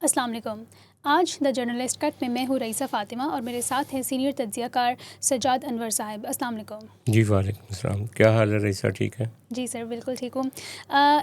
अस्सलाम वालेकुम। आज द जर्नलिस्ट कट में मैं हूँ रईसा फ़ातिमा और मेरे साथ हैं सीनियर तज्ज़ियाकार सज्जाद अनवर साहब। अस्सलाम वालेकुम। जी वालेकुम अस्सलाम। क्या हाल है रईसा, ठीक है? जी सर, बिल्कुल ठीक हूँ।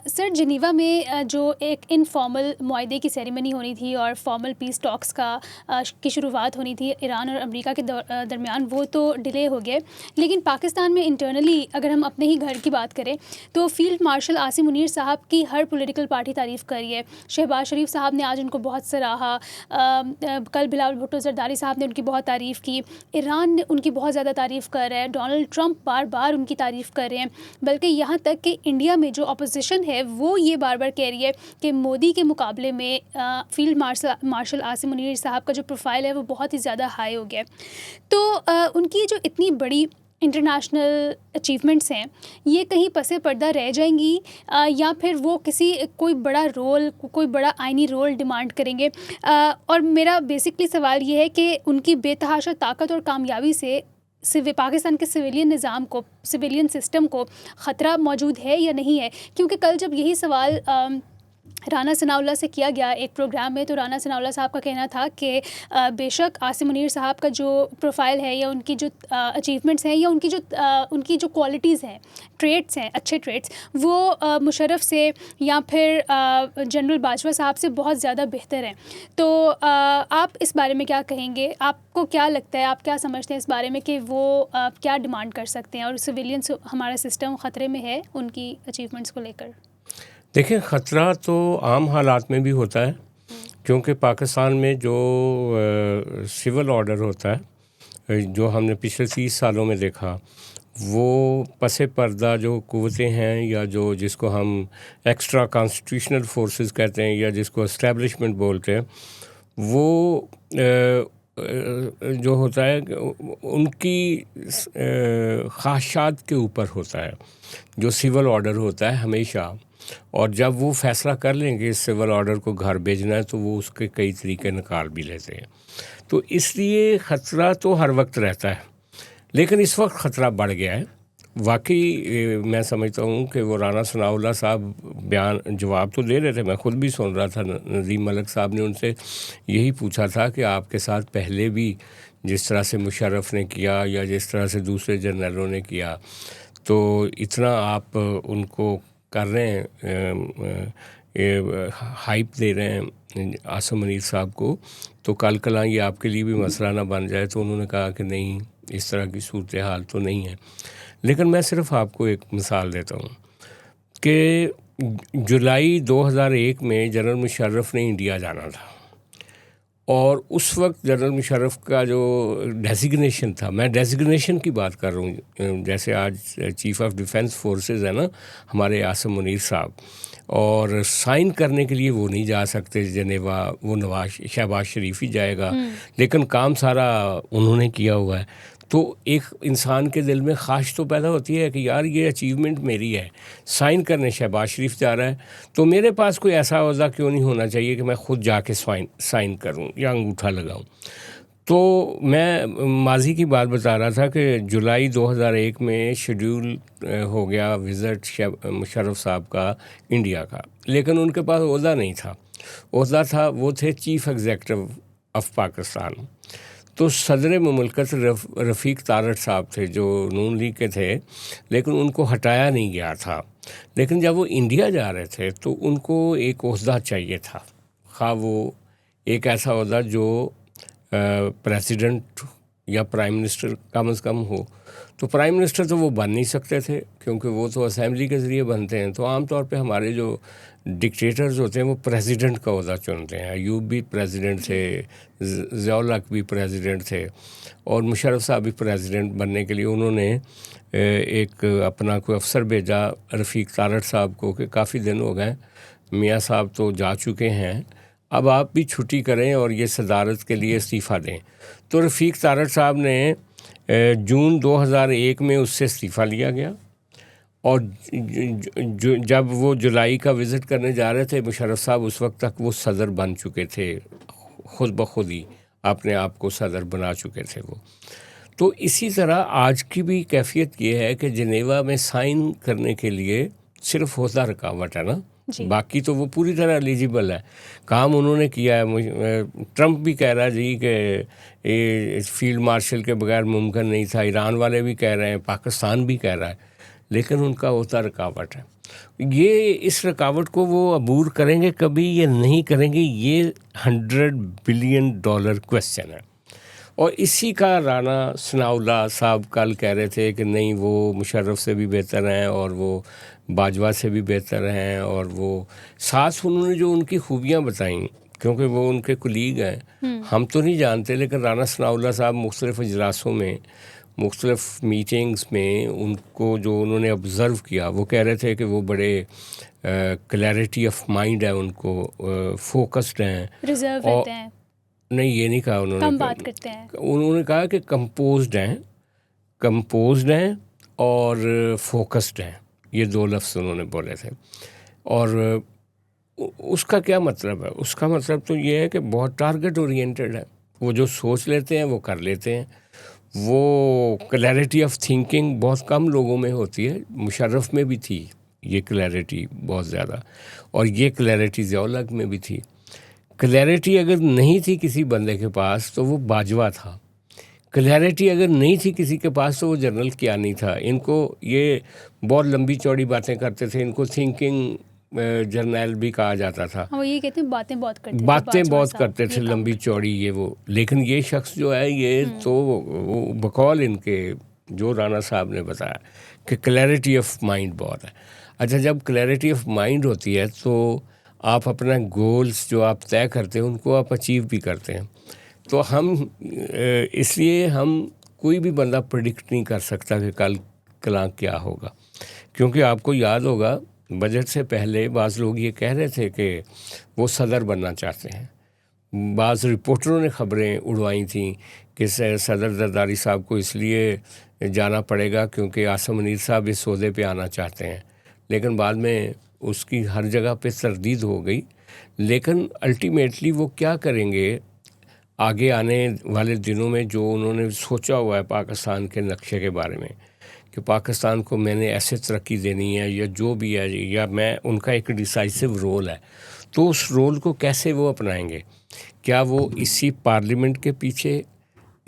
सर, जिनीवा में जो एक इनफॉर्मल मुआहदे की सेरेमनी होनी थी और फॉर्मल पीस टॉक्स की शुरुआत होनी थी ईरान और अमेरिका के दरमियान, वो तो डिले हो गए। लेकिन पाकिस्तान में इंटरनली अगर हम अपने ही घर की बात करें तो फ़ील्ड मार्शल आसिम मुनीर साहब की हर पॉलिटिकल पार्टी तारीफ़ कर रही है। शहबाज शरीफ साहब ने आज उनको बहुत सराहा। कल बिलावल भुट्टो ज़रदारी साहब ने उनकी बहुत तारीफ़ की। ईरान ने उनकी बहुत ज़्यादा तारीफ़ कर रहा है। डोनाल्ड ट्रंप बार बार उनकी तारीफ़ कर रहे हैं। बल्कि यहाँ तक कि इंडिया में जो अपोजिशन है वो ये बार बार कह रही है कि मोदी के मुकाबले में फ़ील्ड मार्शल आसिम मुनीर साहब का जो प्रोफाइल है वो बहुत ही ज़्यादा हाई हो गया है। तो उनकी जो इतनी बड़ी इंटरनेशनल अचीवमेंट्स हैं, ये कहीं पसे पर्दा रह जाएंगी या फिर वो कोई बड़ा रोल, कोई बड़ा आइनी रोल डिमांड करेंगे। और मेरा बेसिकली सवाल ये है कि उनकी बेतहाशा ताकत और कामयाबी से पाकिस्तान के सिविलियन निज़ाम को, सिविलियन सिस्टम को ख़तरा मौजूद है या नहीं है। क्योंकि कल जब यही सवाल राना सनाउल्लाह से किया गया एक प्रोग्राम में, तो राना सनाउल्लाह साहब का कहना था कि बेशक आसिम मुनीर साहब का जो प्रोफाइल है या उनकी जो अचीवमेंट्स हैं या उनकी जो क्वालिटीज़ हैं, ट्रेट्स हैं, अच्छे ट्रेट्स, वो मुशर्रफ से या फिर जनरल बाजवा साहब से बहुत ज़्यादा बेहतर हैं। तो आप इस बारे में क्या कहेंगे? आपको क्या लगता है, आप क्या समझते हैं इस बारे में कि वो क्या डिमांड कर सकते हैं और सिविलियंस, हमारा सिस्टम ख़तरे में है उनकी अचीवमेंट्स को लेकर? देखिए, ख़तरा तो आम हालात में भी होता है, क्योंकि पाकिस्तान में जो सिविल ऑर्डर होता है, जो हमने पिछले 30 सालों में देखा, वो पसे पर्दा जो कुव्वतें हैं या जिसको हम एक्स्ट्रा कॉन्स्टिट्यूशनल फोर्सेस कहते हैं या जिसको एस्टेब्लिशमेंट बोलते हैं, वो जो होता है उनकी ख्वाहिशात के ऊपर होता है। जो सिविल ऑर्डर होता है हमेशा, और जब वो फ़ैसला कर लेंगे इस सिविल ऑर्डर को घर भेजना है, तो वो उसके कई तरीके निकाल भी लेते हैं। तो इसलिए ख़तरा तो हर वक्त रहता है, लेकिन इस वक्त ख़तरा बढ़ गया है। वाकई मैं समझता हूँ कि वो राना सनाउल्लाह साहब जवाब तो दे रहे थे, मैं ख़ुद भी सुन रहा था। नदीम मलिक साहब ने उनसे यही पूछा था कि आपके साथ पहले भी जिस तरह से मुशर्रफ ने किया या जिस तरह से दूसरे जनरलों ने किया, तो इतना आप उनको कर रहे हैं, हाइप दे रहे हैं आसिम मुनीर साहब को, तो कल कल ये आपके लिए भी मसला ना बन जाए। तो उन्होंने कहा कि नहीं, इस तरह की सूरत हाल तो नहीं है। लेकिन मैं सिर्फ आपको एक मिसाल देता हूँ कि जुलाई 2001 में जनरल मुशर्रफ ने इंडिया जाना था, और उस वक्त जनरल मुशर्रफ का जो डेजिग्नेशन था, मैं डेजिग्नेशन की बात कर रहा हूँ, जैसे आज चीफ़ ऑफ डिफेंस फोर्सेस है ना हमारे आसिम मुनीर साहब, और साइन करने के लिए वो नहीं जा सकते जनेवा, वो शहबाज शरीफ ही जाएगा, लेकिन काम सारा उन्होंने किया हुआ है। तो एक इंसान के दिल में ख्वाहिश तो पैदा होती है कि यार ये अचीवमेंट मेरी है, साइन करने शहबाज शरीफ जा रहा है, तो मेरे पास कोई ऐसा अहदा क्यों नहीं होना चाहिए कि मैं ख़ुद जाके साइन करूं या अंगूठा लगाऊं। तो मैं माजी की बात बता रहा था कि जुलाई 2001 में शेड्यूल हो गया विज़िट मुशर्रफ साहब का इंडिया का, लेकिन उनके पास ओहदा नहीं था। ओहदा था, वो थे चीफ़ एग्जीक्यूटिव ऑफ पाकिस्तान। तो सदर मुमलकत रफ़ीक तारड़ साहब थे जो नून लीग के थे, लेकिन उनको हटाया नहीं गया था। लेकिन जब वो इंडिया जा रहे थे तो उनको एक ओहदा चाहिए था, खा वो एक ऐसा ओहदा जो प्रेसिडेंट या प्राइम मिनिस्टर कम से कम हो। तो प्राइम मिनिस्टर तो वो बन नहीं सकते थे, क्योंकि वो तो असेंबली के ज़रिए बनते हैं। तो आमतौर पे हमारे जो डिक्टेटर्स होते हैं वो प्रेसिडेंट का ओहदा चुनते हैं। अयूब भी प्रेसिडेंट थे, ज़ियाउल हक भी प्रेसिडेंट थे, और मुशर्रफ साहब भी प्रेसिडेंट बनने के लिए उन्होंने एक अपना कोई अफसर भेजा रफ़ीक तारड़ साहब को कि काफ़ी दिन हो गए, मियाँ साहब तो जा चुके हैं, अब आप भी छुट्टी करें और ये सदारत के लिए इस्तीफ़ा दें। तो रफ़ीक तारड़ साहब ने जून 2001 में उससे इस्तीफ़ा लिया गया, और जब वो जुलाई का विज़िट करने जा रहे थे, मुशर्रफ साहब उस वक्त तक वो सदर बन चुके थे, ख़ुद ब खुद ही अपने आप को सदर बना चुके थे वो। तो इसी तरह आज की भी कैफियत ये है कि जिनेवा में साइन करने के लिए सिर्फ ओहदा रुकावट है ना, जी। बाकी तो वो पूरी तरह एलिजिबल है, काम उन्होंने किया है। ट्रंप भी कह रहा है जी कि ये फील्ड मार्शल के बगैर मुमकिन नहीं था, ईरान वाले भी कह रहे हैं, पाकिस्तान भी कह रहा है, लेकिन उनका होता रुकावट है। ये इस रुकावट को वो अबूर करेंगे कभी या नहीं करेंगे, ये $100 बिलियन क्वेश्चन है। और इसी का राना सनाउल्लाह साहब कल कह रहे थे कि नहीं वो मुशर्रफ से भी बेहतर हैं और वो बाजवा से भी बेहतर हैं, और वो साथ उन्होंने जो उनकी खूबियाँ बताई, क्योंकि वो उनके कुलीग हैं, हम तो नहीं जानते, लेकिन राना सनाउल्लाह साहब मुख्तलिफ़ इजलासों में, मुख्तलिफ़ मीटिंग्स में उनको जो उन्होंने ऑब्ज़र्व किया, वो कह रहे थे कि वो बड़े क्लैरिटी ऑफ माइंड है उनको, फोकस्ड हैं, रिजर्व और रहते हैं, नहीं ये नहीं कहा उन्होंने, कम बात करते हैं। उन्होंने कहा कि कंपोज्ड हैं और फोकस्ड हैं, ये 2 लफ्ज़ उन्होंने बोले थे। और उसका क्या मतलब है? उसका मतलब तो ये है कि बहुत टारगेट ओरिएंटेड है, वो जो सोच लेते हैं वो कर लेते हैं। वो क्लैरिटी ऑफ थिंकिंग बहुत कम लोगों में होती है, मुशर्रफ में भी थी ये क्लैरिटी बहुत ज़्यादा, और ये क्लैरिटी ज़िया-उल-हक में भी थी। क्लैरिटी अगर नहीं थी किसी बंदे के पास तो वो बाजवा था, क्लैरिटी अगर नहीं थी किसी के पास तो वो जनरल कियानी था। इनको ये बहुत लंबी चौड़ी बातें करते थे, इनको थिंकिंग जर्नल भी कहा जाता था। हाँ, वो ये कहते हैं बातें बहुत करते थे, बातें बाजवा बहुत साहब, करते थे, ये काम लंबी करते चौड़ी ये वो। लेकिन ये शख्स जो है ये तो वो बकौल इनके जो राना साहब ने बताया कि क्लैरिटी ऑफ माइंड बहुत है। अच्छा, जब क्लैरिटी ऑफ माइंड होती है तो आप अपना गोल्स जो आप तय करते हैं उनको आप अचीव भी करते हैं। तो हम इसलिए हम कोई भी बंदा प्रेडिक्ट नहीं कर सकता कि कल कलां क्या होगा, क्योंकि आपको याद होगा बजट से पहले बाज़ लोग ये कह रहे थे कि वो सदर बनना चाहते हैं। बाज़ रिपोर्टरों ने ख़बरें उड़वाई थी कि सदर जरदारी साहब को इसलिए जाना पड़ेगा क्योंकि आसम मुनीर साहब इस ओहदे पे आना चाहते हैं, लेकिन बाद में उसकी हर जगह पे तरदीद हो गई। लेकिन अल्टीमेटली वो क्या करेंगे आगे आने वाले दिनों में, जो उन्होंने सोचा हुआ है पाकिस्तान के नक्शे के बारे में कि पाकिस्तान को मैंने ऐसे तरक्की देनी है या जो भी है, या मैं उनका एक डिसाइसिव रोल है, तो उस रोल को कैसे वो अपनाएंगे? क्या वो इसी पार्लियामेंट के पीछे,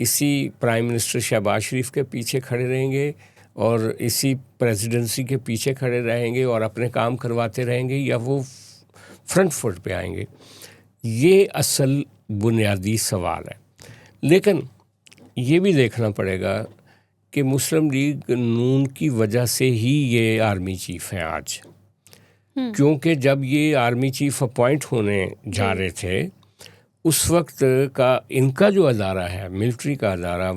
इसी प्राइम मिनिस्टर शहबाज शरीफ के पीछे खड़े रहेंगे और इसी प्रेसिडेंसी के पीछे खड़े रहेंगे और अपने काम करवाते रहेंगे, या वो फ्रंट फुट पे आएंगे? ये असल बुनियादी सवाल है। लेकिन ये भी देखना पड़ेगा कि मुस्लिम लीग नून की वजह से ही ये आर्मी चीफ़ हैं आज, क्योंकि जब ये आर्मी चीफ़ अपॉइंट होने जा रहे थे उस वक्त का इनका जो अदारा है, मिलिट्री का अदारा,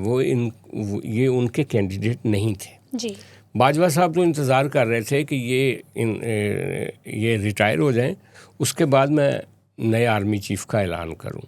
ये उनके कैंडिडेट नहीं थे जी। बाजवा साहब तो इंतज़ार कर रहे थे कि ये रिटायर हो जाएं, उसके बाद मैं नए आर्मी चीफ़ का ऐलान करूं।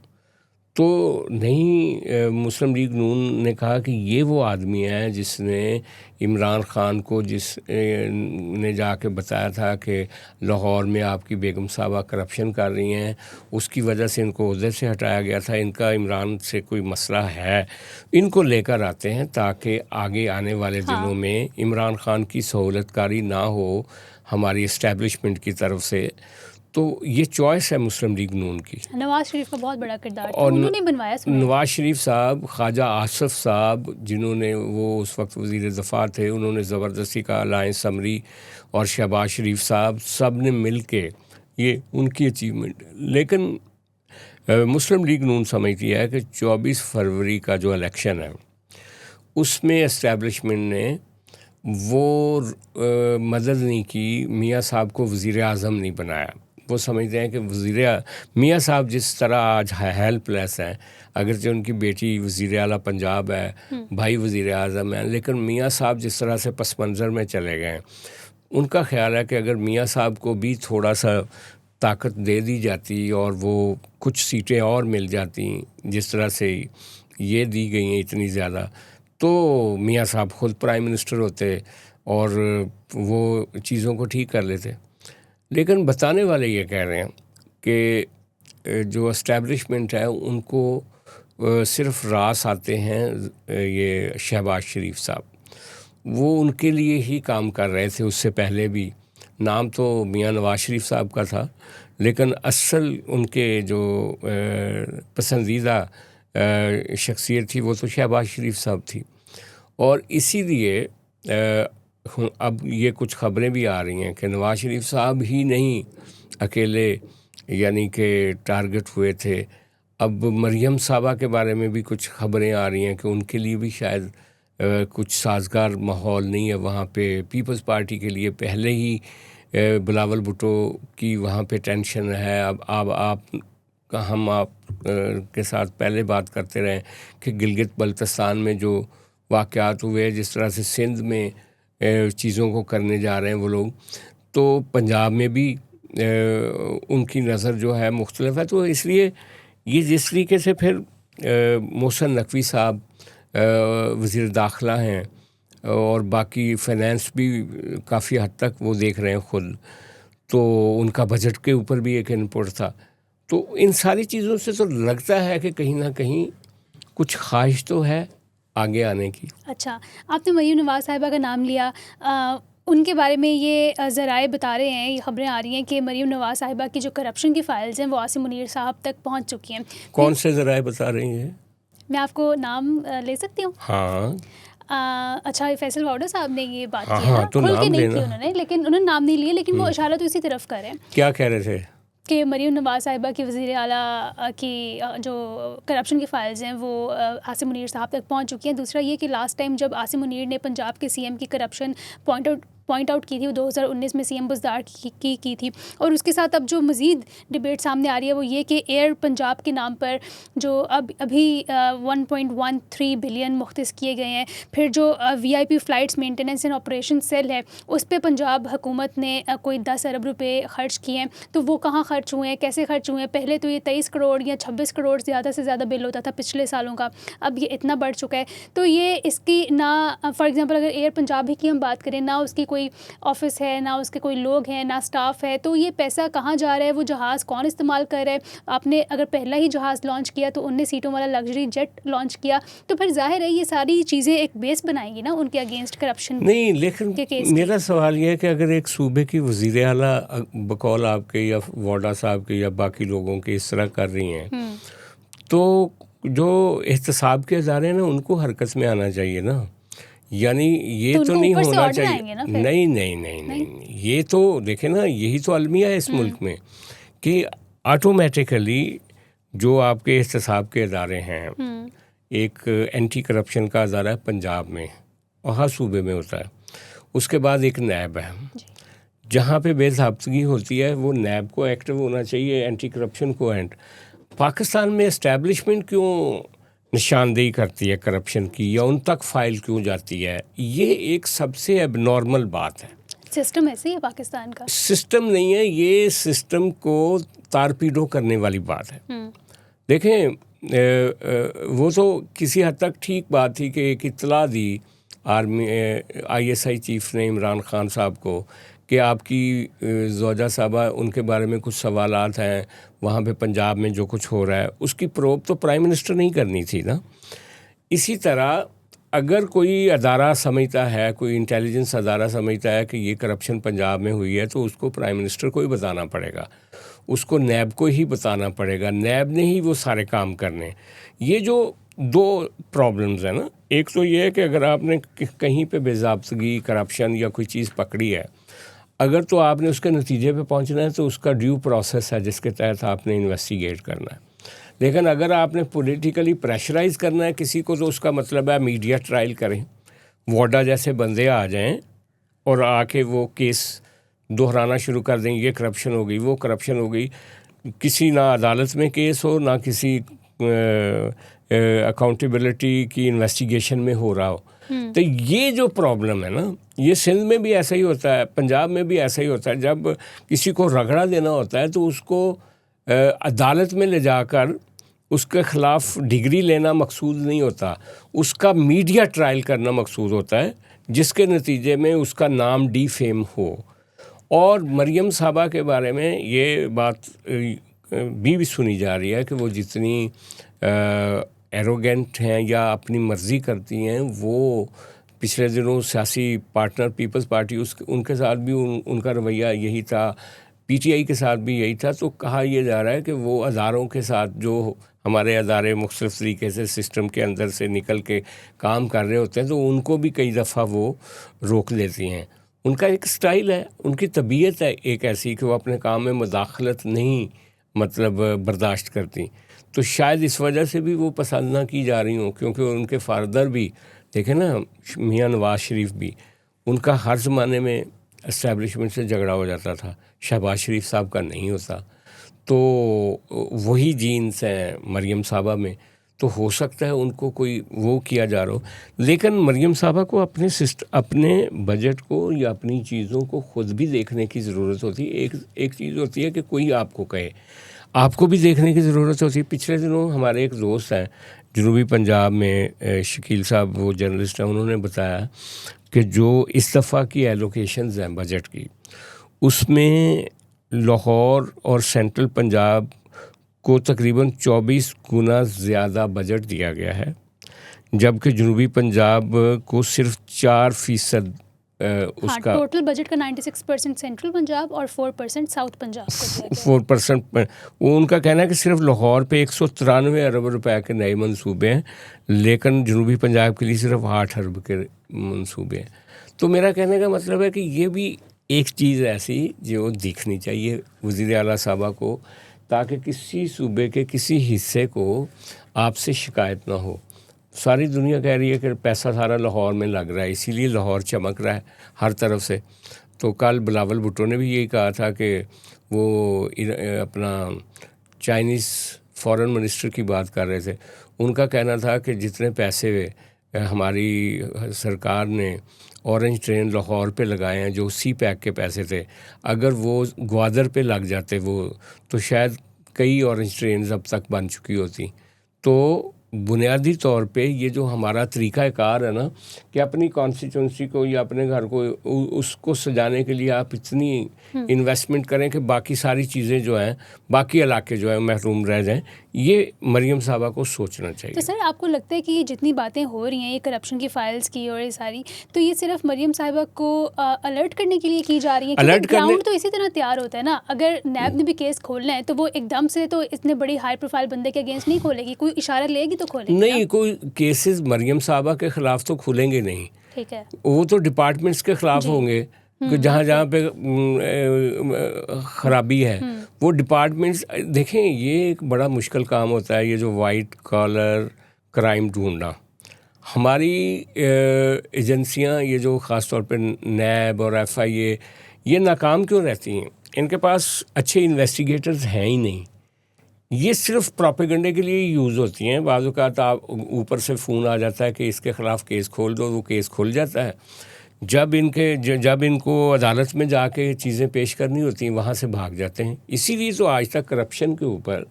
तो नहीं, मुस्लिम लीग नून ने कहा कि ये वो आदमी है जिसने इमरान ख़ान को ने जाके बताया था कि लाहौर में आपकी बेगम साहबा करप्शन कर रही हैं, उसकी वजह से इनको ओहदे से हटाया गया था, इनका इमरान से कोई मसला है, इनको लेकर आते हैं ताकि आगे आने वाले दिनों में इमरान ख़ान की सहूलतकारी ना हो हमारी इस्टेब्लिशमेंट की तरफ से। तो ये चॉइस है मुस्लिम लीग नून की। नवाज शरीफ का बहुत बड़ा किरदार था, और उन्होंने बनवाया। नवाज शरीफ साहब, ख्वाजा आसिफ साहब, जिन्होंने वो उस वक्त वज़ीर दफ़ा थे, उन्होंने ज़बरदस्ती का अलायंस समरी, और शहबाज शरीफ साहब, सब ने मिल के ये उनकी अचीवमेंट। लेकिन मुस्लिम लीग नून समझती है कि 24 फरवरी का जो इलेक्शन है उसमें इस्टेब्लिशमेंट ने वो मदद नहीं की, मियाँ साहब को वज़ीर आज़म नहीं बनाया। वो समझते हैं कि मियाँ साहब जिस तरह आज हेल्पलेस हैं, अगरचे उनकी बेटी वज़ीर आला पंजाब है, भाई वज़ीर आज़म है, लेकिन मियाँ साहब जिस तरह से पस मंज़र में चले गए, उनका ख्याल है कि अगर मियाँ साहब को भी थोड़ा सा ताकत दे दी जाती और वो कुछ सीटें और मिल जाती जिस तरह से ये दी गई हैं इतनी ज़्यादा, तो मियाँ साहब ख़ुद प्राइम मिनिस्टर होते और वो चीज़ों को ठीक कर लेते। लेकिन बताने वाले ये कह रहे हैं कि जो एस्टेब्लिशमेंट है उनको सिर्फ रास आते हैं ये शहबाज शरीफ साहब, वो उनके लिए ही काम कर रहे थे उससे पहले भी, नाम तो मियां नवाज शरीफ साहब का था, लेकिन असल उनके जो पसंदीदा शख्सियत थी वो तो शहबाज शरीफ साहब थी। और इसीलिए अब ये कुछ ख़बरें भी आ रही हैं कि नवाज शरीफ साहब ही नहीं अकेले यानी कि टारगेट हुए थे। अब मरियम साहबा के बारे में भी कुछ ख़बरें आ रही हैं कि उनके लिए भी शायद कुछ साजगार माहौल नहीं है वहाँ पे। पीपल्स पार्टी के लिए पहले ही बिलावल भुट्टो की वहाँ पे टेंशन है। अब हम आप के साथ पहले बात करते रहे कि गिलगित बल्तिस्तान में जो वाक़यात हुए, जिस तरह से सिंध में चीज़ों को करने जा रहे हैं वो लोग, तो पंजाब में भी उनकी नज़र जो है मुख्तलिफ है। तो इसलिए ये जिस तरीके से फिर मोहसिन नकवी साहब वज़ीर दाखिला हैं और बाकी फ़ाइनेंस भी काफ़ी हद तक वो देख रहे हैं ख़ुद, तो उनका बजट के ऊपर भी एक इनपुट था। तो इन सारी चीज़ों से तो लगता है कि कहीं ना कहीं कुछ ख्वाहिश तो है आगे आने की। अच्छा, आपने मरीम नवाज़ साहिबा का नाम लिया, उनके बारे में ये ज़राए बता रहे हैं, ये ख़बरें आ रही हैं कि मरीम नवाज़ साहिबा की जो करप्शन की फ़ाइल्स हैं वो आसिम मुनीर साहब तक पहुंच चुकी हैं। कौन से ज़राए बता रही हैं? मैं आपको नाम ले सकती हूँ? हाँ। अच्छा, फैसल वाउडा साहब ने ये बात हाँ, की है हाँ, ना? तो खुल के नाम नहीं लेना। की उन्होंने, लेकिन उन्होंने नाम नहीं लिया, लेकिन वो इशारा तो इसी तरफ कर रहे हैं क्या कह रहे थे कि मरीम नवाज़ साहिबा की वज़ीर आला की जो करप्शन की फ़ाइल्स हैं वो आसिम मुनीर साहब तक पहुंच चुकी हैं। दूसरा ये कि लास्ट टाइम जब आसिम मुनीर ने पंजाब के सीएम की करप्शन पॉइंट आउट की थी, वो 2019 में सीएम बुज़दार की थी। और उसके साथ अब जो मज़ीद डिबेट सामने आ रही है वो ये कि एयर पंजाब के नाम पर जो अभी 1.13 बिलियन मुख्तस किए गए हैं। फिर जो VIP flights maintenance and operation sale है उस पर पंजाब हुकूमत ने कोई 10 अरब रुपए ख़र्च किए हैं। तो वो कहाँ ख़र्च हुए हैं, कैसे ख़र्च हुए हैं? पहले तो ये 23 करोड़ या 26 करोड़ ज़्यादा से ज़्यादा बिल होता था पिछले सालों का, अब ये इतना बढ़ चुका है। तो ये इसकी ना फॉर एग्ज़ाम्पल अगर एयर पंजाब ही की हम बात करें, ना उसकी कोई ऑफिस है, ना उसके कोई लोग हैं, ना स्टाफ है, तो ये पैसा कहाँ जा रहा है? वो जहाज़ कौन इस्तेमाल कर रहा है? आपने अगर पहला ही जहाज़ लॉन्च किया तो 19 सीटों वाला लग्जरी जेट लॉन्च किया, तो फिर जाहिर है ये सारी चीज़ें एक बेस बनाएंगी ना उनके अगेंस्ट करप्शन नहीं। लेकिन मेरा सवाल ये है कि अगर एक सूबे की वज़ीर आला बकौल आपके या वाडा साहब के या बाकी लोगों के इस तरह कर रही हैं, तो जो एहतसाब के इदारे हैं ना उनको हरकत में आना चाहिए ना। यानी ये तो नहीं होना चाहिए। नहीं, ये तो देखें ना, यही तो अलमिया है इस मुल्क में कि ऑटोमेटिकली जो आपके एहतसाब के इदारे हैं, एक एंटी करप्शन का इदारा है पंजाब में और हर सूबे में होता है, उसके बाद एक नैब है। जहाँ पे बेज़ाब्तगी होती है वो नैब को एक्टिव होना चाहिए, एंटी करप्शन को पाकिस्तान में इस्टेब्लिशमेंट क्यों निशानदेही करती है करप्शन की या उन तक फाइल क्यों जाती है? ये एक सबसे एबनॉर्मल बात है। सिस्टम ऐसे ही है पाकिस्तान का। सिस्टम नहीं है, ये सिस्टम को तारपीडो करने वाली बात है। देखें वो तो किसी हद तक ठीक बात थी कि एक इत्तला दी आर्मी ISI चीफ ने इमरान खान साहब को कि आपकी ज़ौजा साहबा उनके बारे में कुछ सवालात हैं, वहाँ पे पंजाब में जो कुछ हो रहा है उसकी प्रोब तो प्राइम मिनिस्टर नहीं करनी थी ना। इसी तरह अगर कोई अदारा समझता है, कोई इंटेलिजेंस अदारा समझता है कि ये करप्शन पंजाब में हुई है, तो उसको प्राइम मिनिस्टर को ही बताना पड़ेगा, उसको नैब को ही बताना पड़ेगा, नैब ने ही वो सारे काम करने। ये जो दो प्रॉब्लम्स हैं ना, एक तो ये है कि अगर आपने कहीं पे बेज़ाब्तगी करप्शन या कोई चीज़ पकड़ी है, अगर तो आपने उसके नतीजे पे पहुंचना है तो उसका ड्यू प्रोसेस है जिसके तहत आपने इन्वेस्टिगेट करना है। लेकिन अगर आपने पॉलिटिकली प्रेशराइज़ करना है किसी को, तो उसका मतलब है मीडिया ट्रायल करें, वाडा जैसे बंदे आ जाएं और आके वो केस दोहराना शुरू कर दें, ये करप्शन हो गई, वो करप्शन हो गई, किसी ना अदालत में केस हो ना किसी अकाउंटेबिलिटी की इन्वेस्टिगेशन में हो रहा हो। तो ये जो प्रॉब्लम है ना, ये सिंध में भी ऐसा ही होता है, पंजाब में भी ऐसा ही होता है। जब किसी को रगड़ा देना होता है तो उसको अदालत में ले जाकर उसके ख़िलाफ़ डिग्री लेना मकसूद नहीं होता, उसका मीडिया ट्रायल करना मकसूद होता है, जिसके नतीजे में उसका नाम डिफेम हो। और मरियम साहबा के बारे में ये बात भी सुनी जा रही है कि वो जितनी एरोगेंट हैं या अपनी मर्ज़ी करती हैं, वो पिछले दिनों सियासी पार्टनर पीपल्स पार्टी उनके साथ भी उनका रवैया यही था, पीटीआई के साथ भी यही था। तो कहा यह जा रहा है कि वो अदारों के साथ जो हमारे अदारे मुख्तलिफ़ तरीके से सिस्टम के अंदर से निकल के काम कर रहे होते हैं तो उनको भी कई दफ़ा वो रोक लेती हैं। उनका एक स्टाइल है, उनकी तबीयत है एक ऐसी कि वो अपने काम में मुदाखलत नहीं बर्दाश्त करती। तो शायद इस वजह से भी वो पसंद ना की जा रही हों, क्योंकि उनके फादर भी देखें ना, मियाँ नवाज शरीफ भी, उनका हर ज़माने में इस्टेब्लिशमेंट से झगड़ा हो जाता था, शहबाज शरीफ साहब का नहीं होता। तो वही जीन्स हैं मरियम साहबा में, तो हो सकता है उनको कोई वो किया जा रहा हो। लेकिन मरियम साहबा को अपने बजट को या अपनी चीज़ों को ख़ुद भी देखने की ज़रूरत होती है। एक चीज़ होती है कि कोई आपको कहे, आपको भी देखने की ज़रूरत होती है। पिछले दिनों हमारे एक दोस्त हैं जनूबी पंजाब में, शकील साहब, वो जर्नलिस्ट हैं, उन्होंने बताया कि जो इस दफ़ा की एलोकेशंस हैं बजट की, उसमें लाहौर और सेंट्रल पंजाब को तकरीबन 24 गुना ज़्यादा बजट दिया गया है, जबकि जनूबी पंजाब को सिर्फ 4% उसका टोटल बजट का 96% सेंट्रल पंजाब और 4% साउथ पंजाब को दिया गया। 4% वो उनका कहना है कि सिर्फ लाहौर पे 193 अरब रुपए के नए मंसूबे हैं, लेकिन जनूबी पंजाब के लिए सिर्फ 8 अरब के मंसूबे हैं। तो मेरा कहने का मतलब है कि ये भी एक चीज़ ऐसी जो दिखनी चाहिए वज़ीर आला साहबा को, ताकि किसी सूबे के किसी हिस्से को आपसे शिकायत ना हो। सारी दुनिया कह रही है कि पैसा सारा लाहौर में लग रहा है, इसीलिए लाहौर चमक रहा है हर तरफ से। तो कल बिलावल भुट्टो ने भी यही कहा था कि वो अपना चाइनीज़ फॉरेन मिनिस्टर की बात कर रहे थे। उनका कहना था कि जितने पैसे हमारी सरकार ने ऑरेंज ट्रेन लाहौर पे लगाए हैं, जो सी पैक के पैसे थे, अगर वो ग्वादर पे लग जाते वो, तो शायद कई ऑरेंज ट्रेन अब तक बन चुकी होती। तो बुनियादी तौर पे ये जो हमारा तरीक़ाकार है ना कि अपनी कॉन्स्टिट्यूंसी को या अपने घर को उसको सजाने के लिए आप इतनी इन्वेस्टमेंट करें कि बाकी सारी चीज़ें जो हैं, बाकी इलाके जो हैं महरूम रह जाएं, ये मरियम साहबा को सोचना चाहिए। तो सर आपको लगता है कि ये जितनी बातें हो रही हैं, ये करप्शन की फाइल्स की और ये सारी, तो ये सिर्फ मरियम साहबा को अलर्ट करने के लिए की जा रही है? क्योंकि ग्राउंड तो इसी तरह तैयार होता है ना। अगर नैब ने भी केस खोलना है तो वो एकदम से तो इतने बड़ी हाई प्रोफाइल बंदे के अगेंस्ट नहीं खोलेगी, कोई इशारा लेगी तो खोलेगी नहीं। कोई केसेस मरियम साहबा के ख़िलाफ़ तो खुलेंगे नहीं, ठीक है, वो तो डिपार्टमेंट्स के ख़िलाफ़ होंगे कि जहाँ पे ख़राबी है वो डिपार्टमेंट्स देखें। ये एक बड़ा मुश्किल काम होता है, ये जो वाइट कॉलर क्राइम ढूंढना। हमारी एजेंसियाँ, ये जो ख़ास तौर पे नैब और FIA, ये नाकाम क्यों रहती हैं? इनके पास अच्छे इन्वेस्टिगेटर्स हैं ही नहीं। ये सिर्फ प्रोपेगेंडे के लिए यूज़ होती हैं। बाज़ औक़ात आप ऊपर से फ़ोन आ जाता है कि इसके ख़िलाफ़ केस खोल दो, वो केस खुल जाता है। जब इनको अदालत में जाके चीज़ें पेश करनी होती हैं, वहाँ से भाग जाते हैं। इसीलिए तो आज तक करप्शन के ऊपर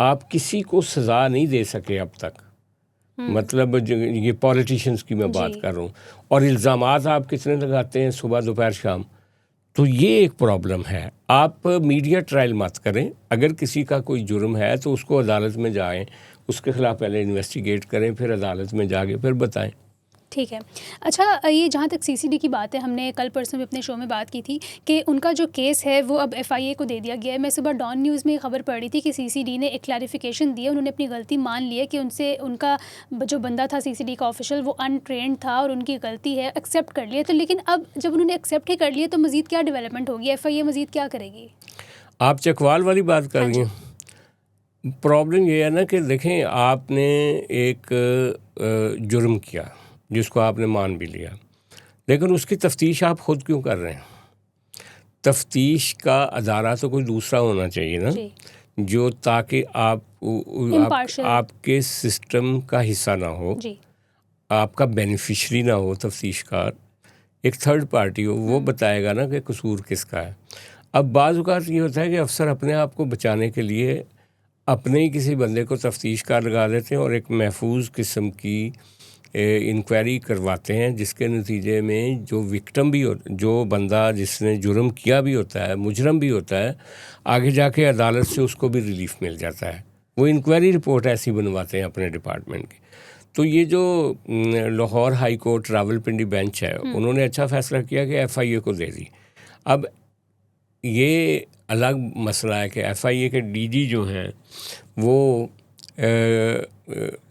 आप किसी को सज़ा नहीं दे सके अब तक। मतलब ये पॉलिटिशियंस की मैं बात कर रहा हूँ, और इल्ज़ामात आप कितने लगाते हैं, सुबह दोपहर शाम। तो ये एक प्रॉब्लम है। आप मीडिया ट्रायल मत करें। अगर किसी का कोई जुर्म है तो उसको अदालत में जाएं, उसके ख़िलाफ़ पहले इन्वेस्टिगेट करें, फिर अदालत में जाके फिर बताएं। ठीक है। अच्छा, ये जहाँ तक CCD की बात है, हमने कल परसों भी अपने शो में बात की थी कि उनका जो केस है वो अब FIA को दे दिया गया है। मैं सुबह डॉन न्यूज़ में खबर पढ़ रही थी कि CCD ने एक क्लैरिफिकेशन दिया, उन्होंने अपनी गलती मान ली है कि उनसे उनका जो बंदा था CCD का ऑफिशियल, वो अनट्रेंड था और उनकी गलती है, एक्सेप्ट कर लिया। तो लेकिन अब जब उन्होंने एक्सेप्ट ही कर लिया तो मज़ीद क्या डेवलपमेंट होगी? FIA मज़ीद क्या करेगी? आप चकवाल वाली बात कर रही हैं। प्रॉब्लम ये है ना कि देखें, आपने एक जुर्म किया जिसको आपने मान भी लिया, लेकिन उसकी तफ्तीश आप ख़ुद क्यों कर रहे हैं? तफ्तीश का अदारा तो कोई दूसरा होना चाहिए ना, जो ताकि आपके सिस्टम का हिस्सा ना हो, आपका बेनिफिशरी ना हो तफ्तीशकार, एक थर्ड पार्टी हो, वो बताएगा ना कि कसूर किसका है। अब बाज़ औक़ात ये होता है कि अफसर अपने आप को बचाने के लिए अपने ही किसी बंदे को तफ्तीशकार लगा देते हैं और एक महफूज किस्म की इंक्वायरी करवाते हैं, जिसके नतीजे में जो विक्टिम भी हो, जो बंदा जिसने जुर्म किया भी होता है, मुजरम भी होता है, आगे जाके अदालत से उसको भी रिलीफ मिल जाता है। वो इंक्वायरी रिपोर्ट ऐसी बनवाते हैं अपने डिपार्टमेंट की। तो ये जो Lahore high court Rawalpindi bench है, उन्होंने अच्छा फैसला किया कि FIA को दे दी। अब ये अलग मसला है कि FIA के DG जो हैं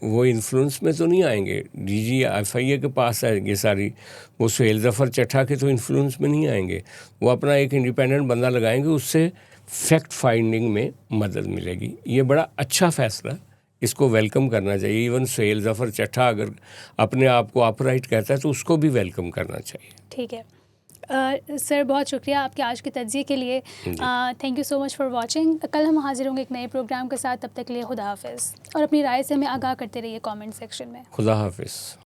वो इन्फ्लुएंस में तो नहीं आएंगे। DG FIA के पास है ये सारी, वो सुहेल ज़फ़र चट्टा के तो इन्फ्लुएंस में नहीं आएंगे। वो अपना एक इंडिपेंडेंट बंदा लगाएंगे, उससे फैक्ट फाइंडिंग में मदद मिलेगी। ये बड़ा अच्छा फ़ैसला, इसको वेलकम करना चाहिए। इवन सुहेल ज़फ़र चट्टा अगर अपने आप को अपराइट कहता है तो उसको भी वेलकम करना चाहिए। ठीक है सर, बहुत शुक्रिया आपके आज के तज्ज़िये के लिए। Thank you so much for watching. कल हम हाजिर होंगे एक नए प्रोग्राम के साथ, तब तक के लिए खुदा हाफिज़। और अपनी राय से हमें आगाह करते रहिए कमेंट सेक्शन में। खुदा हाफिज़।